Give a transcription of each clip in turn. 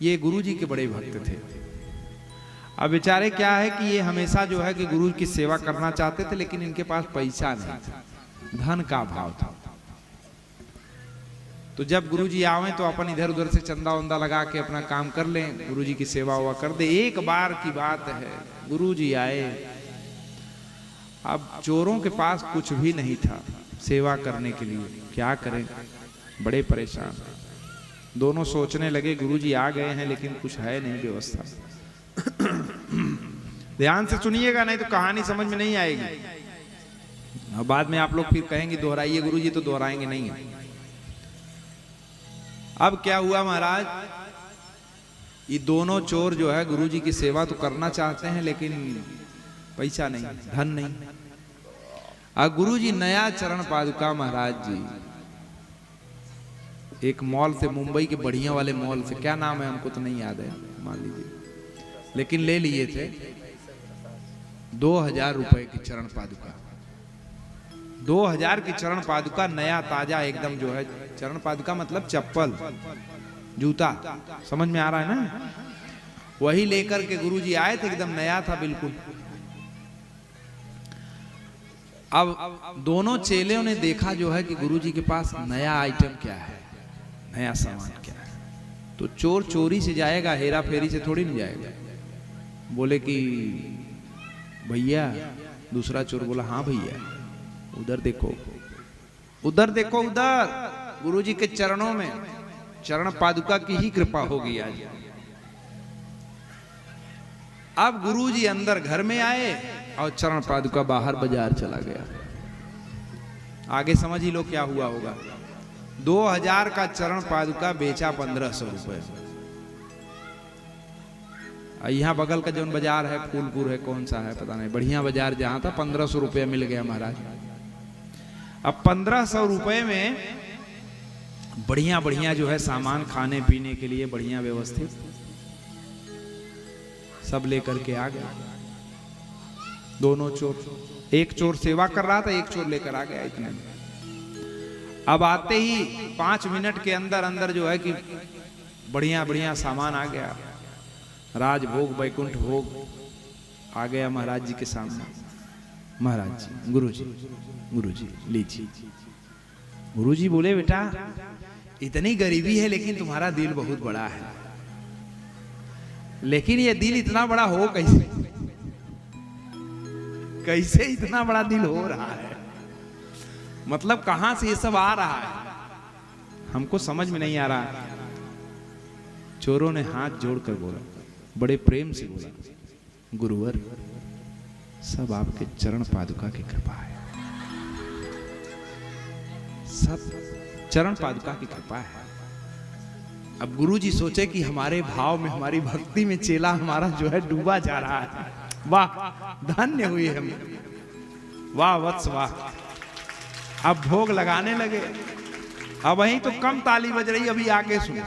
ये गुरुजी के बड़े भक्त थे। अब बेचारे क्या है कि ये हमेशा जो है कि गुरु की सेवा करना चाहते थे, लेकिन इनके पास पैसा नहीं था, धन का अभाव था। तो जब गुरुजी आवे तो अपन इधर उधर से चंदा वंदा लगा के अपना काम कर लें, गुरुजी की सेवा हुआ कर दे। एक बार की बात है, गुरुजी आए, अब चोरों के पास कुछ भी नहीं था सेवा करने के लिए, क्या करें, बड़े परेशान। दोनों सोचने लगे गुरुजी आ गए हैं लेकिन कुछ है नहीं व्यवस्था। ध्यान से सुनिएगा नहीं तो कहानी समझ में नहीं आएगी। अब बाद में आप लोग फिर कहेंगे दोहराइए गुरुजी, तो दोहराएंगे नहीं है। अब क्या हुआ महाराज, ये दोनों चोर जो है गुरुजी की सेवा तो करना चाहते हैं लेकिन पैसा नहीं, धन नहीं। अब गुरुजी नया चरण पादुका महाराज जी एक मॉल से, मुंबई के बढ़िया वाले मॉल से, क्या नाम है हमको तो नहीं याद है, मान लीजिए, लेकिन ले लिए थे 2000 रुपए की चरण पादुका। 2000 की चरण पादुका, नया ताजा एकदम जो है। चरण पादुका मतलब चप्पल, जूता, समझ में आ रहा है ना। वही लेकर के गुरुजी आए थे, एकदम नया था बिल्कुल। अब दोनों चेलों ने देखा जो है कि गुरुजी के पास नया आइटम क्या है, नया सामान क्या है। तो चोर चोरी से जाएगा, हेरा फेरी से थोड़ी नहीं जाएगा। बोले कि भैया, दूसरा चोर बोला हाँ भैया, उधर देखो, उधर देखो, उधर गुरुजी के चरणों में चरण पादुका की ही कृपा होगी आज। अब गुरुजी अंदर घर में आए और चरण पादुका बाहर बाजार चला गया। आगे समझ ही लो क्या हुआ होगा। 2000 का चरण पादुका बेचा 1500 रुपए। यहाँ बगल का जो बाजार है, फूलपुर है, कौन सा है पता नहीं, बढ़िया बाजार जहां था, 1500 रुपये मिल गया महाराज। अब 1500 रुपए में बढ़िया बढ़िया जो है सामान, खाने पीने के लिए बढ़िया व्यवस्थित सब लेकर के आ गया। दोनों चोर, एक चोर सेवा कर रहा था, एक चोर लेकर आ गया इतने में। अब आते ही 5 मिनट के अंदर अंदर जो है कि बढ़िया बढ़िया सामान आ गया। राजभोग, वैकुंठ भोग आ गया महाराज जी के सामने। महाराज जी, गुरुजी लीजिए। गुरुजी बोले बेटा, इतनी गरीबी है लेकिन तुम्हारा दिल बहुत बड़ा है, लेकिन ये दिल इतना बड़ा हो कैसे, कैसे इतना बड़ा दिल हो रहा है, मतलब कहां से ये सब आ रहा है, हमको समझ में नहीं आ रहा। चोरों ने हाथ जोड़कर बोला, बड़े प्रेम से बोला, गुरुवर सब आपके चरण पादुका की कृपा है, सब चरण पादुका की कृपा है। अब गुरुजी सोचे कि हमारे भाव में, हमारी भक्ति में चेला हमारा जो है डूबा जा रहा है। वाह, धन्य हुए हम, वाह वत्स वाह। अब भोग लगाने लगे। अब वहीं तो कम ताली बज रही, अभी आगे सुनो।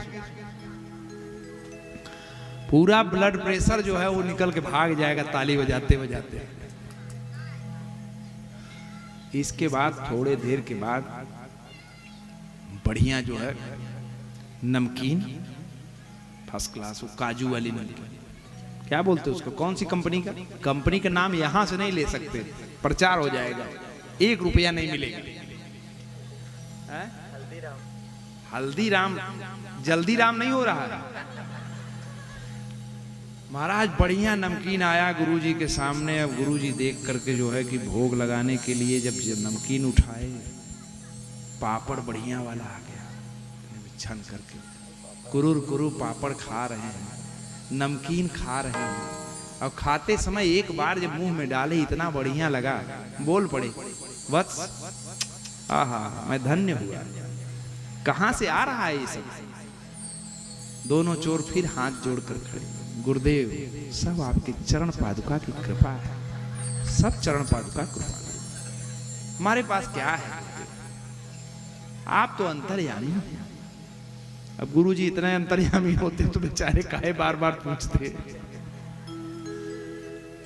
पूरा ब्लड प्रेशर जो है वो निकल के भाग जाएगा ताली बजाते बजाते। इसके बाद थोड़े देर के बाद बढ़िया जो है नमकीन, फर्स्ट क्लास, वो काजू वाली नमकीन, क्या बोलते हैं उसको, कौन सी कंपनी का, कंपनी का नाम यहां से नहीं ले सकते, प्रचार हो जाएगा, 1 रुपया नहीं मिलेगा। हल्दीराम, जल्दीराम नहीं हो रहा है महाराज। बढ़िया नमकीन आया गुरुजी के सामने। अब गुरुजी देख करके जो है कि भोग लगाने के लिए जब नमकीन उठाए, पापड़ बढ़िया वाला आ गया, छन करके कुरुर कुरु पापड़ खा रहे हैं, नमकीन खा रहे हैं। और खाते समय एक बार जब मुंह में डाले इतना बढ़िया लगा, बोल पड़े, वत्स, आहा, मैं धन्य हुआ, कहां से आ रहा है ये सब। दोनों चोर फिर हाथ जोड़कर खड़े, गुरुदेव सब आपके चरण पादुका की कृपा है, सब चरण पादुका कृपा, हमारे पास क्या है, आप तो अंतर्यामी हैं। अब गुरुजी इतने अंतर्यामी होते तो बेचारे काहे बार बार पूछते।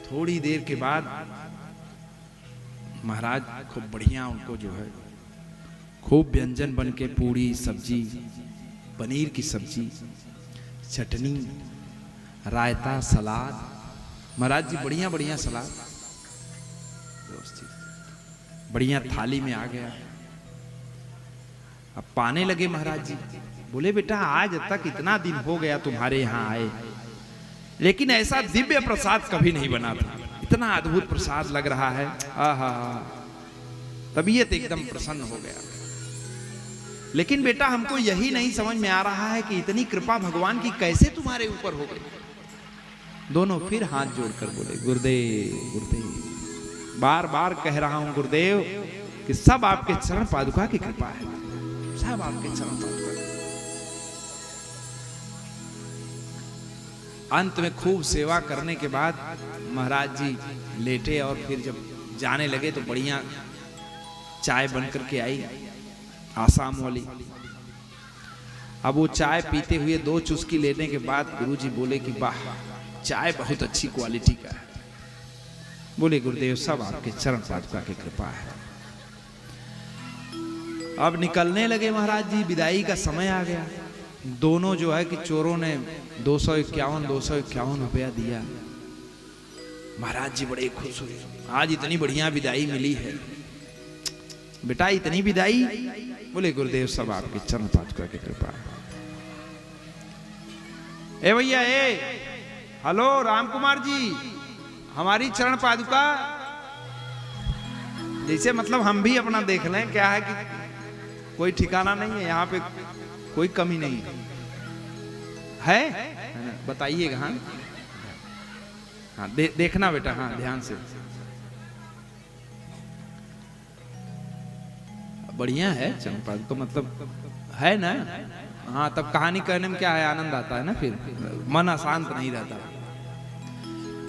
थोड़ी देर के बाद महाराज खूब बढ़िया उनको जो है खूब व्यंजन बन के, पूरी सब्जी, पनीर की सब्जी, चटनी, रायता, सलाद। महाराज जी बढ़िया बढ़िया सलाद व्यवस्थित, बढ़िया थाली में आ गया। अब पाने लगे महाराज जी। बोले बेटा आज तक इतना दिन हो गया तुम्हारे यहाँ आए, लेकिन ऐसा दिव्य प्रसाद कभी नहीं बना था। इतना अद्भुत प्रसाद लग रहा है, आहा, तबीयत एकदम प्रसन्न हो गया। लेकिन बेटा हमको यही नहीं समझ में आ रहा है कि इतनी कृपा भगवान की कैसे तुम्हारे ऊपर हो गई। दोनों फिर हाथ जोड़कर बोले गुरुदेव गुरुदेव, बार बार कह रहा हूं गुरुदेव कि सब आपके चरण पादुका की कृपा है, सब आपके चरण पादुका। अंत में खूब सेवा करने के बाद महाराज जी लेटे और फिर जब जाने लगे तो बढ़िया चाय बनकर के आई आसाम वाली। अब वो चाय पीते हुए 2 चुस्की लेने के बाद गुरुजी बोले कि वाह चाय बहुत अच्छी क्वालिटी का है। बोले गुरुदेव सब आपके चरण पादुका की कृपा है। अब निकलने लगे महाराज जी, विदाई का समय आ गया। दोनों जो है कि चोरों ने 251 रुपया दिया। महाराज जी बड़े खुश हुए, आज इतनी बढ़िया विदाई मिली है। बेटा इतनी विदाई? बोले गुरुदेव सब आपके चरण पादुका की कृपा है। ए भैया ए, हेलो राम कुमार जी, हमारी चरण पादुका। जैसे मतलब हम भी अपना देख लें, क्या है कि कोई ठिकाना नहीं है यहाँ पे, कोई कमी नहीं है, बताइएगा। हाँ हाँ देखना बेटा, हाँ ध्यान से। बढ़िया है चरण पादुका, मतलब है ना। हाँ तब कहानी कहने में क्या है, आनंद आता है ना, फिर मन अशांत नहीं रहता।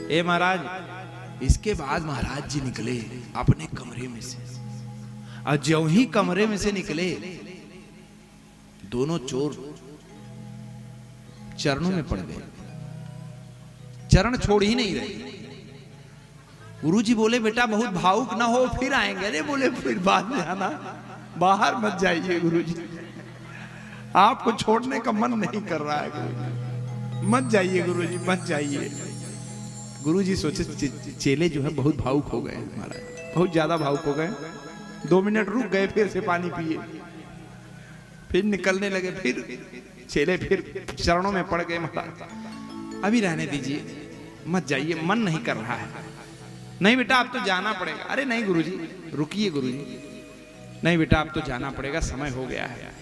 ए महाराज, इसके बाद महाराज जी निकले अपने कमरे में से, और ज्यों ही कमरे में से निकले दोनों चोर चरणों में पड़ गए, चरण छोड़ ही नहीं रहे। गुरुजी बोले बेटा बहुत भावुक ना हो, फिर आएंगे। अरे बोले फिर बाद में आना, बाहर मत जाइए गुरुजी, आपको छोड़ने का मन नहीं कर रहा है गुरुजी, मत जाइए गुरुजी मत जाइए। गुरुजी सोचे चेले जो है बहुत भावुक हो गए महाराज, बहुत ज्यादा भावुक हो गए। 2 मिनट रुक गए, फिर से पानी पिए, फिर निकलने लगे। फिर चेले फिर चरणों में पड़ गए। महाराज अभी रहने दीजिए, मत जाइए, मन नहीं कर रहा है। नहीं बेटा अब तो जाना पड़ेगा। अरे नहीं गुरुजी रुकिए गुरुजी, नहीं बेटा अब तो जाना पड़ेगा, समय हो गया है।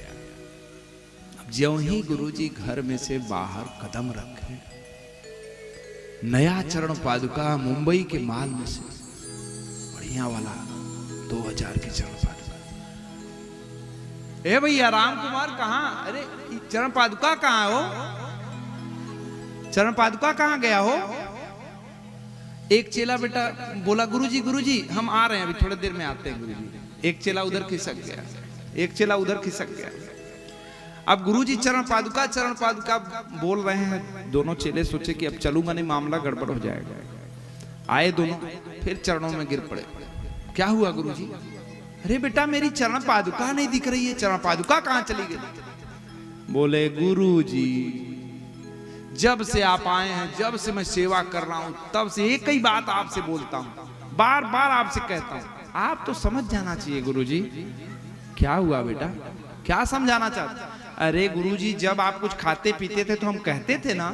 ज्यों ही गुरुजी घर में से बाहर कदम रखे, नया चरण पादुका मुंबई के माल में से बढ़िया वाला 2000 की चरण पादुका। ए भैया राम कुमार कहाँ? अरे चरण पादुका कहाँ हो? चरण पादुका कहाँ गया हो? एक चेला बेटा बोला गुरुजी हम आ रहे हैं, अभी थोड़ी देर में आते हैं गुरुजी। एक चेला उधर खिसक गया, एक चेला उधर खिसक गया। अब गुरुजी चरण पादुका बोल रहे हैं। दोनों चेले सोचे कि अब चलूंगा नहीं, मामला गड़बड़ हो जाएगा। आए दोनों, फिर चरणों में गिर पड़े। क्या हुआ गुरुजी? अरे बेटा मेरी चरण पादुका नहीं दिख रही है, चरण पादुका कहाँ चली गई? बोले गुरुजी जब से आप आए हैं, जब से मैं सेवा कर रहा हूं, तब से एक ही बात आपसे बोलता हूं, बार बार आपसे कहता हूं, आप तो समझ जाना चाहिए गुरुजी। क्या हुआ बेटा, क्या समझाना चाहते? अरे गुरुजी जब आप कुछ खाते पीते थे तो हम कहते थे ना,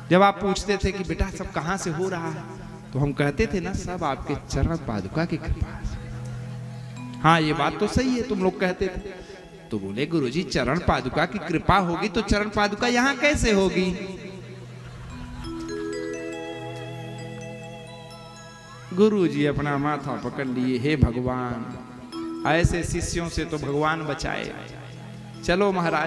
जब आप पूछते थे कि बेटा सब कहां से हो रहा है, तो हम कहते थे ना सब आपके चरण पादुका की कृपा है। हाँ ये बात तो सही है, तुम लोग कहते थे। तो बोले गुरुजी चरण पादुका की कृपा होगी तो चरण पादुका यहां कैसे होगी? गुरुजी अपना माथा पकड़ लिए, हे भगवान ऐसे शिष्यों से तो भगवान बचाए। चलो महाराज